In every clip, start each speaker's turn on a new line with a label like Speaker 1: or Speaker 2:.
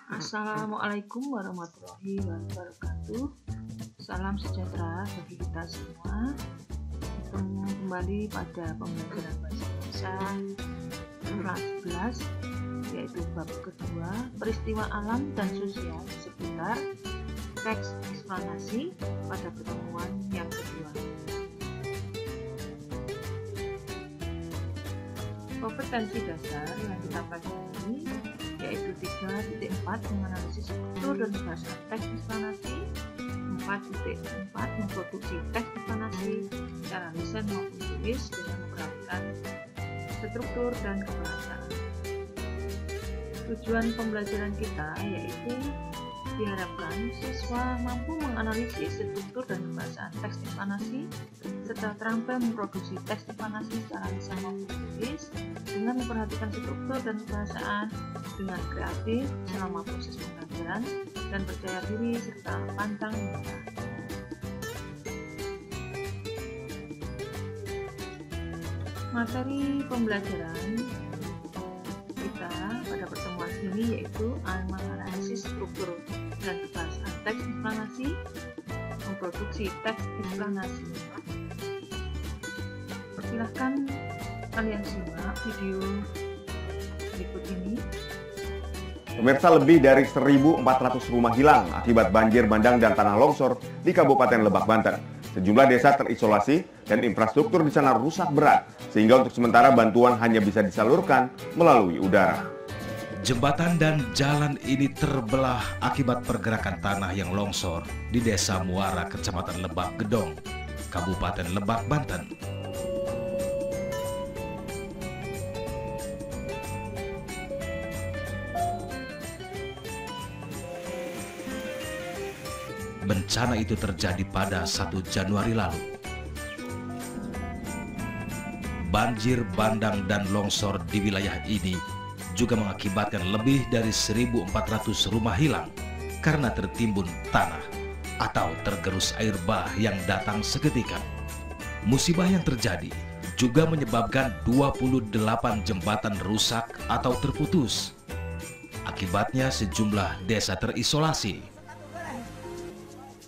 Speaker 1: Assalamualaikum warahmatullahi wabarakatuh. Salam sejahtera bagi kita semua. Bertemu kembali pada pembelajaran bahasa Indonesia kelas 11, yaitu bab kedua, peristiwa alam dan sosial di sekitar teks eksplanasi pada pertemuan yang kedua. Kompetensi dasar yang kita pelajari yaitu 3.4 menganalisis struktur dan bahasa teks eksplanasi, 4.4 memproduksi teks eksplanasi secara lisan maupun tulis dengan memperhatikan struktur dan kebahasaan. Tujuan pembelajaran kita yaitu diharapkan siswa mampu menganalisis struktur dan kebahasaan teks eksplanasi serta terampil memproduksi teks eksplanasi secara lisan maupun tulis dengan memperhatikan struktur dan kebahasaan dengan kreatif selama proses pembelajaran dan percaya diri serta pantang menyerah. Materi pembelajaran kita pada pertemuan ini yaitu menganalisis struktur dan kebahasaan teks eksplanasi, memproduksi teks eksplanasi. Silahkan kalian simak video berikut ini.
Speaker 2: Pemirsa, lebih dari 1.400 rumah hilang akibat banjir bandang dan tanah longsor di Kabupaten Lebak, Banten. Sejumlah desa terisolasi dan infrastruktur di sana rusak berat, sehingga untuk sementara bantuan hanya bisa disalurkan melalui udara.
Speaker 3: Jembatan dan jalan ini terbelah akibat pergerakan tanah yang longsor di Desa Muara, Kecamatan Lebak Gedong, Kabupaten Lebak, Banten. Bencana itu terjadi pada 1 Januari lalu. Banjir bandang dan longsor di wilayah ini juga mengakibatkan lebih dari 1.400 rumah hilang karena tertimbun tanah atau tergerus air bah yang datang seketika. Musibah yang terjadi juga menyebabkan 28 jembatan rusak atau terputus. Akibatnya sejumlah desa terisolasi.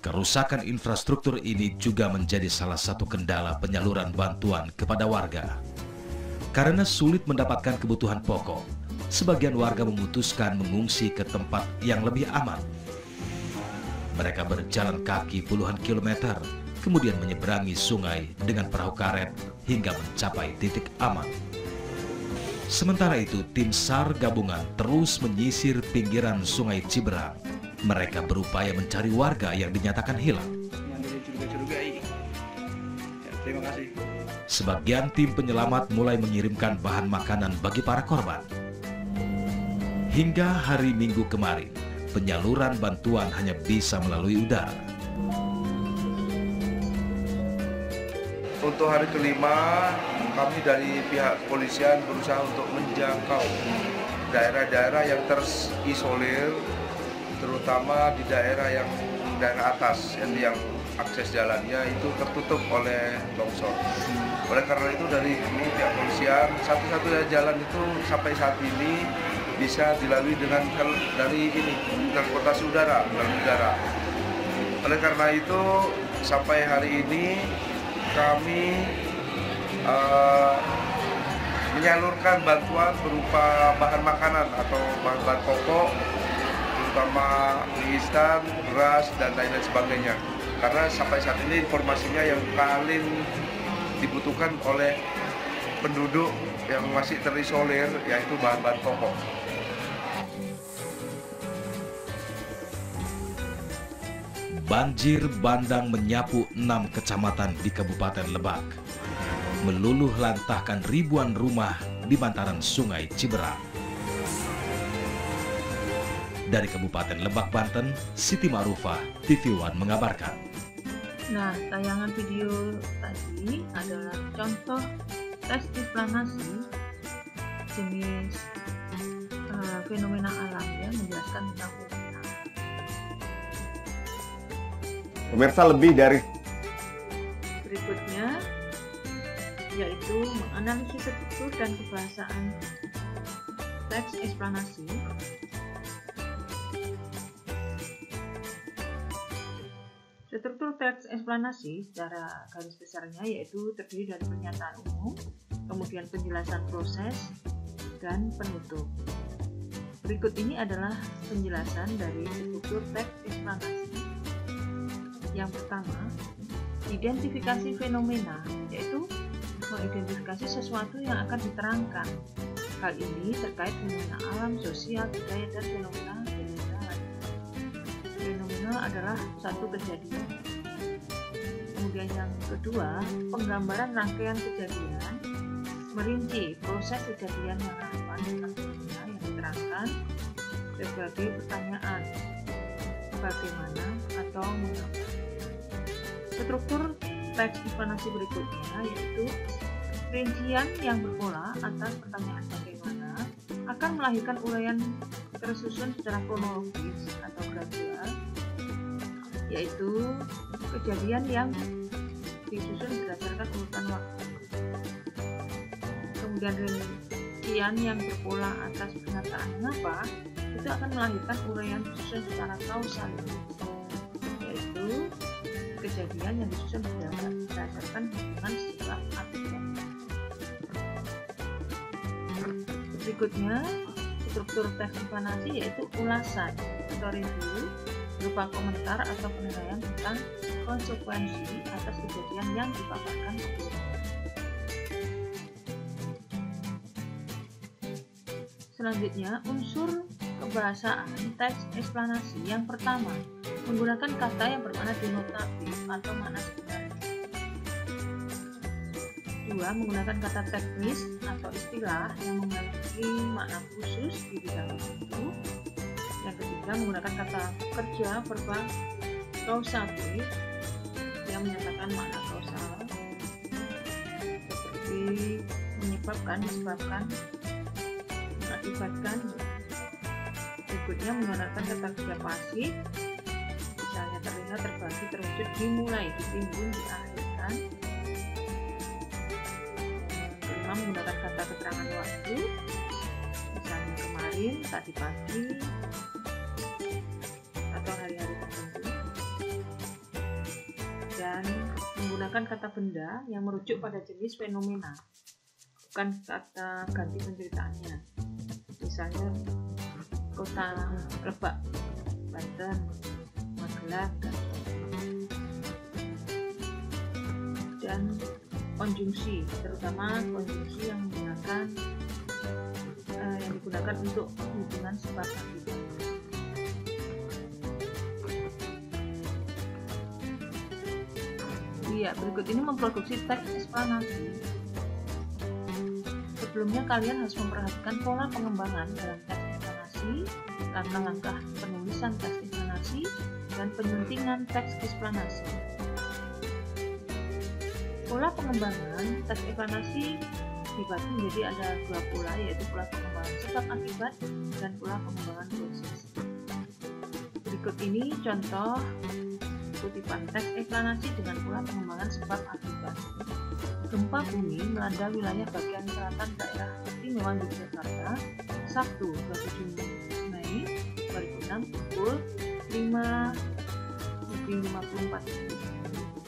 Speaker 3: Kerusakan infrastruktur ini juga menjadi salah satu kendala penyaluran bantuan kepada warga. Karena sulit mendapatkan kebutuhan pokok, sebagian warga memutuskan mengungsi ke tempat yang lebih aman. Mereka berjalan kaki puluhan kilometer, kemudian menyeberangi sungai dengan perahu karet hingga mencapai titik aman. Sementara itu, tim SAR gabungan terus menyisir pinggiran Sungai Ciberang. Mereka berupaya mencari warga yang dinyatakan hilang.
Speaker 4: Terima kasih.
Speaker 3: Sebagian tim penyelamat mulai mengirimkan bahan makanan bagi para korban. Hingga hari Minggu kemarin, penyaluran bantuan hanya bisa melalui udara.
Speaker 4: Untuk hari kelima, kami dari pihak kepolisian berusaha untuk menjangkau daerah-daerah yang terisolir, terutama di daerah atas, yang akses jalannya itu tertutup oleh longsor. Oleh karena itu dari pihak kepolisian, satu-satunya jalan itu sampai saat ini bisa dilalui dengan transportasi udara, melalui udara. Oleh karena itu sampai hari ini kami menyalurkan bantuan berupa bahan makanan atau bahan-bahan pokok, terutama mie instan, beras, dan lain-lain sebagainya. Karena sampai saat ini informasinya yang paling dibutuhkan oleh penduduk yang masih terisolir yaitu bahan-bahan pokok.
Speaker 3: Banjir bandang menyapu 6 kecamatan di Kabupaten Lebak, meluluh lantahkan ribuan rumah di bantaran Sungai Ciberang. Dari Kabupaten Lebak, Banten, Siti Ma'rufah, TV One mengabarkan.
Speaker 1: Nah, tayangan video tadi adalah contoh teks eksplanasi jenis fenomena alam, ya, menjelaskan tentang fenomena alam.
Speaker 2: Pemirsa, lebih dari
Speaker 1: Berikutnya yaitu menganalisis struktur dan kebahasaan teks eksplanasi Struktur teks eksplanasi secara garis besarnya yaitu terdiri dari pernyataan umum, kemudian penjelasan proses, dan penutup. Berikut ini adalah penjelasan dari struktur teks eksplanasi. Yang pertama, identifikasi fenomena, yaitu mengidentifikasi sesuatu yang akan diterangkan. Hal ini terkait fenomena alam, sosial, budaya, dan fenomena lain. Fenomena adalah satu kejadian. Kemudian yang kedua, penggambaran rangkaian kejadian, merinci proses kejadian yang relevan dengan fenomena yang diterangkan sebagai pertanyaan, bagaimana atau mengapa. Struktur teks eksplanasi berikutnya yaitu rincian yang berpola atas pertanyaan bagaimana akan melahirkan uraian tersusun secara kronologis atau gradual, yaitu kejadian yang disusun berdasarkan urutan waktu. Kemudian rincian yang berpola atas pernyataan mengapa itu akan melahirkan uraian tersusun secara kausal, yaitu kejadian yang disusun berdasarkan hubungan sebab akibat. Berikutnya, struktur teks eksplanasi yaitu ulasan atau review berupa komentar atau penilaian tentang konsekuensi atas kejadian yang dipaparkan sebelumnya. Selanjutnya, unsur kebahasaan teks eksplanasi. Yang pertama, menggunakan kata yang bermakna denotatif atau makna sebenarnya. Dua, menggunakan kata teknis atau istilah yang memiliki makna khusus di bidang tertentu. Yang ketiga, menggunakan kata kerja verba kausatif yang menyatakan makna kausal seperti menyebabkan, disebabkan, mengakibatkan. Berikutnya, menggunakan kata kerja pasif, misalnya terlihat, terbagi, terwujud, dimulai, ditimbun, diakhirkan. Kelima, menggunakan kata keterangan waktu, misalnya kemarin, tadi pagi, atau hari-hari tertentu. Dan menggunakan kata benda yang merujuk pada jenis fenomena, bukan kata ganti penceritaannya. Misalnya kota Lebak, Banten, Magelang, dan konjungsi, terutama konjungsi yang digunakan untuk hubungan sebab akibat. Iya, berikut ini memproduksi teks eksplanasi. Sebelumnya kalian harus memperhatikan pola pengembangan dalam teks eksplanasi, langkah-langkah penulisan teks eksplanasi, dan penyuntingan teks eksplanasi. Pola pengembangan teks eksplanasi dibagi menjadi ada dua pola, yaitu pola pengembangan sebab akibat dan pola pengembangan proses. Berikut ini contoh kutipan teks eksplanasi dengan pola pengembangan sebab akibat. Gempa bumi melanda wilayah bagian selatan daerah istimewa Yogyakarta Sabtu 27 Mei 2006 pukul 5:54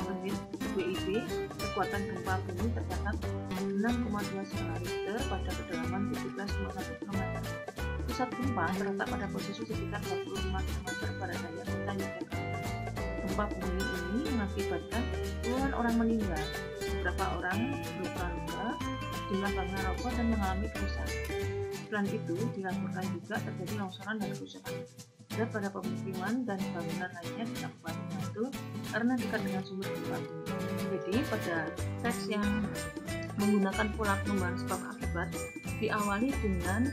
Speaker 1: menit WIB. Kekuatan gempa bumi tercatat 6,2 skala Richter pada kedalaman 17,1 km. Pusat gempa terletak pada posisi sekitar 25 km barat daya kota Yogyakarta. Gempa bumi ini mengakibatkan puluhan orang meninggal, beberapa orang luka-luka, sejumlah bangunan roboh dan mengalami kerusakan. Selain itu, dilaporkan juga terjadi longsoran dan kerusakan berat pada pemukiman dan bangunan lainnya di Kabupaten Bantul karena dekat dengan sumber gempa bumi. Jadi, pada teks yang menggunakan pola pengembangan sebab akibat diawali dengan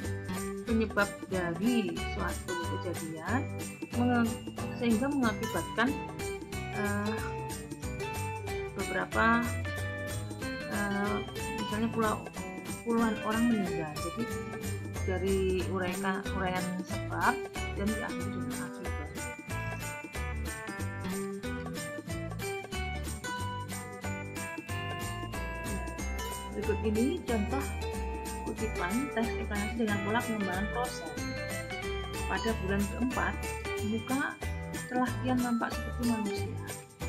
Speaker 1: penyebab dari suatu kejadian sehingga mengakibatkan beberapa misalnya puluhan orang meninggal. Jadi dari uraian sebab dan diakhiri dengan akibat. Berikut ini contoh kutipan teks eksplanasi dengan pola pengembangan proses. Pada bulan keempat, muka telah kian nampak seperti manusia.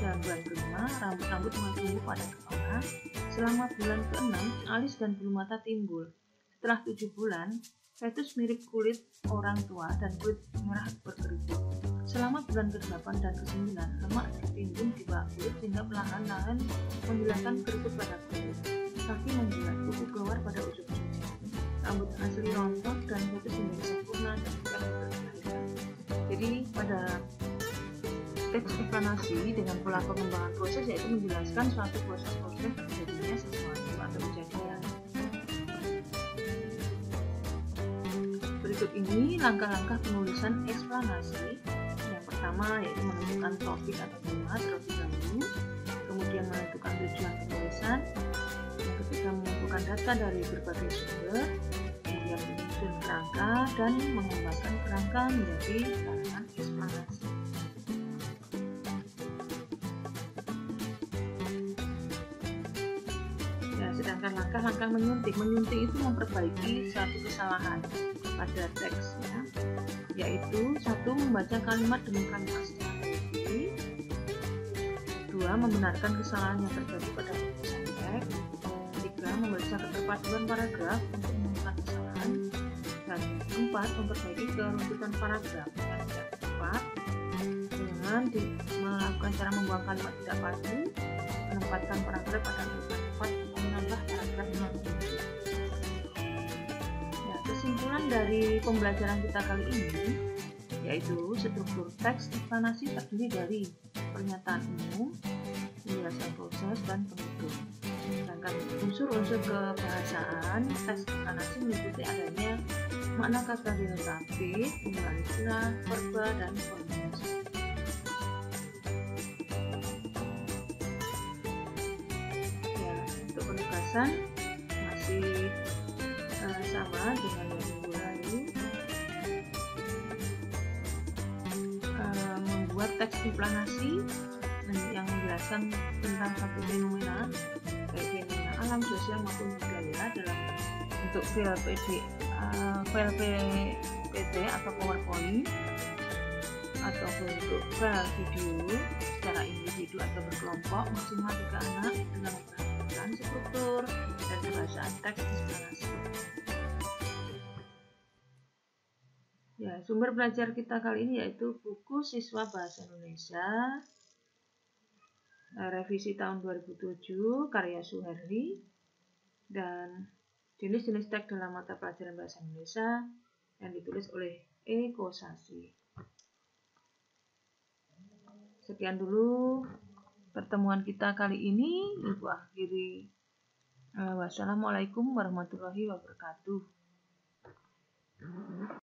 Speaker 1: dalam bulan ke-5, rambut-rambut mulai tumbuh pada kepala. Selama bulan ke-6, alis dan bulu mata timbul. Setelah 7 bulan, fetus mirip kulit orang tua dan kulit merah berkeriput. Selama bulan ke-8 dan ke-9, lemak tertimbun di bawah kulit sehingga perlahan-lahan menghilangkan keriput pada kulit. Kaki membulat, kuku keluar pada ujung-ujungnya. Rambut asli rontok dan fetus menjadi sempurna dan tidak terkendalikan. Jadi pada teks eksplanasi dengan pola pengembangan proses yaitu menjelaskan suatu proses-proses terjadinya sesuatu atau kejadian. Berikut ini langkah-langkah penulisan eksplanasi. Yang pertama yaitu menentukan topik atau tema terlebih dahulu, kemudian menentukan tujuan penulisan, yang ketiga mengumpulkan data dari berbagai sumber, kemudian menyusun kerangka dan mengembangkan kerangka menjadi bahan eksplanasi. Ya, sedangkan langkah-langkah menyuntik itu memperbaiki suatu kesalahan pada teks, ya, yaitu 1. Membaca kalimat demi kalimat secara teliti, 2. Membenarkan kesalahan yang terjadi pada penulisan teks, 3. Memeriksa keterpaduan paragraf untuk menemukan kesalahan, dan 4. Memperbaiki keruntutan paragraf yang tidak tepat dengan melakukan cara membuang kalimat tidak padu, menempatkan paragraf pada tempat tepat, menambah paragraf non penting. Kesimpulan dari pembelajaran kita kali ini yaitu struktur teks eksplanasi terdiri dari pernyataan umum, penjelasan proses, dan penutup. Sedangkan unsur-unsur kebahasaan teks eksplanasi meliputi adanya makna kata denotatif, penggunaan istilah, verba, dan formulasi. Ya, untuk penugasan masih sama dengan yang minggu lalu, membuat teks eksplanasi yang menjelaskan tentang satu fenomena baik fenomena alam, sosial maupun budaya dalam bentuk file PPT atau PowerPoint atau bentuk file video secara individu atau berkelompok maksimal 3 anak dengan memperhatikan struktur dan kebahasaan teks eksplanasi. Ya, sumber belajar kita kali ini yaitu buku Siswa Bahasa Indonesia revisi tahun 2007 karya Suherli, dan jenis-jenis teks dalam mata pelajaran Bahasa Indonesia yang ditulis oleh Eko Sasi. Sekian dulu pertemuan kita kali ini. Ibu akhiri. Wassalamualaikum warahmatullahi wabarakatuh.